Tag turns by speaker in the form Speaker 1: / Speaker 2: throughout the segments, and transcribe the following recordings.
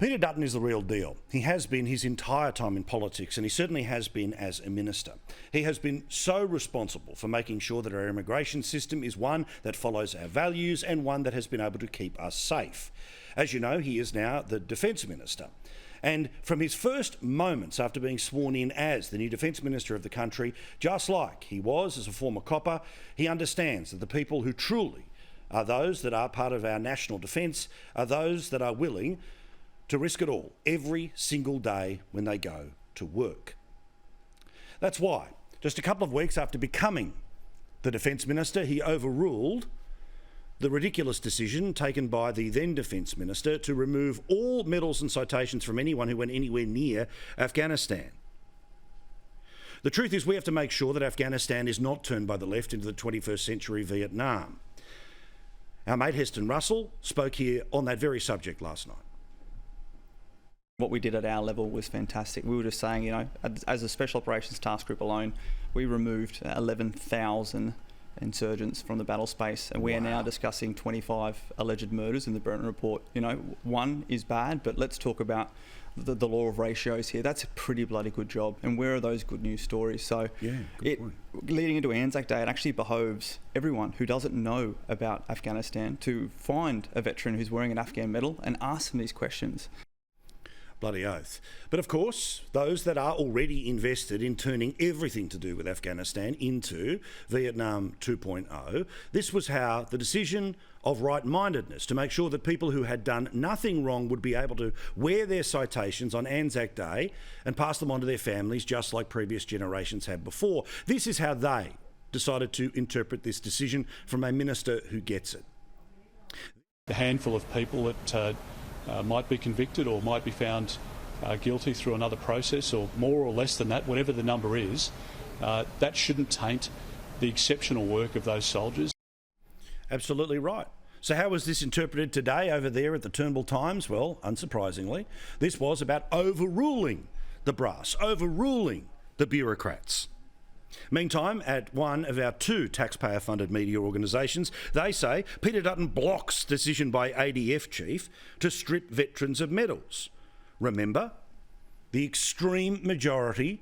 Speaker 1: Peter Dutton is the real deal. He has been his entire time in politics, and he certainly has been as a minister. He has been so responsible for making sure that our immigration system is one that follows our values and one that has been able to keep us safe. As you know, he is now the Defence Minister. And from his first moments after being sworn in as the new Defence Minister of the country, just like he was as a former copper, he understands that the people who truly are those that are part of our national defence are those that are willing to risk it all every single day when they go to work. That's why, just a couple of weeks after becoming the Defence Minister, he overruled the ridiculous decision taken by the then Defence Minister to remove all medals and citations from anyone who went anywhere near Afghanistan. The truth is, we have to make sure that Afghanistan is not turned by the left into the 21st century Vietnam. Our mate Heston Russell spoke here on that very subject last night.
Speaker 2: What we did at our level was fantastic. We were just saying, as a Special Operations Task Group alone, we removed 11,000 insurgents from the battle space, and we are now discussing 25 alleged murders in the Brenton report. One is bad, but let's talk about the law of ratios here. That's a pretty bloody good job. And where are those good news stories? So leading into Anzac Day, it actually behoves everyone who doesn't know about Afghanistan to find a veteran who's wearing an Afghan medal and ask them these questions.
Speaker 1: Bloody oath. But of course, those that are already invested in turning everything to do with Afghanistan into Vietnam 2.0, this was how the decision of right-mindedness to make sure that people who had done nothing wrong would be able to wear their citations on Anzac Day and pass them on to their families just like previous generations had before. This is how they decided to interpret this decision from a minister who gets it.
Speaker 3: The handful of people that might be convicted or might be found guilty through another process, or more or less than that, whatever the number is, that shouldn't taint the exceptional work of those soldiers.
Speaker 1: Absolutely right. So how was this interpreted today over there at the Turnbull Times? Well, unsurprisingly, this was about overruling the brass, overruling the bureaucrats. Meantime, at one of our two taxpayer-funded media organisations, they say Peter Dutton blocks decision by ADF chief to strip veterans of medals. Remember, the extreme majority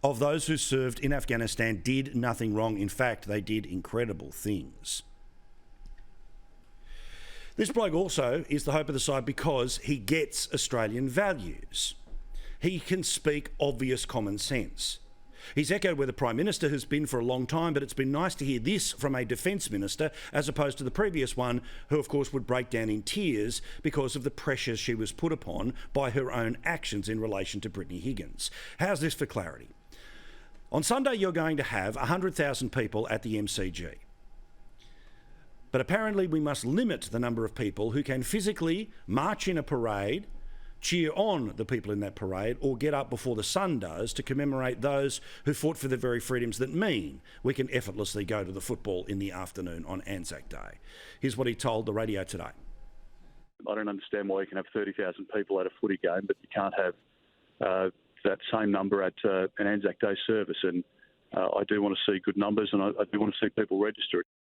Speaker 1: of those who served in Afghanistan did nothing wrong. In fact, they did incredible things. This bloke also is the hope of the side because he gets Australian values. He can speak obvious common sense. He's echoed where the Prime Minister has been for a long time, but it's been nice to hear this from a Defence Minister as opposed to the previous one, who of course would break down in tears because of the pressure she was put upon by her own actions in relation to Brittany Higgins. How's this for clarity? On Sunday you're going to have 100,000 people at the MCG. But apparently we must limit the number of people who can physically march in a parade, cheer on the people in that parade, or get up before the sun does to commemorate those who fought for the very freedoms that mean we can effortlessly go to the football in the afternoon on Anzac Day. Here's what he told the radio today.
Speaker 4: I don't understand why you can have 30,000 people at a footy game, but you can't have that same number at an Anzac Day service. And I do want to see good numbers, and I do want to see people register.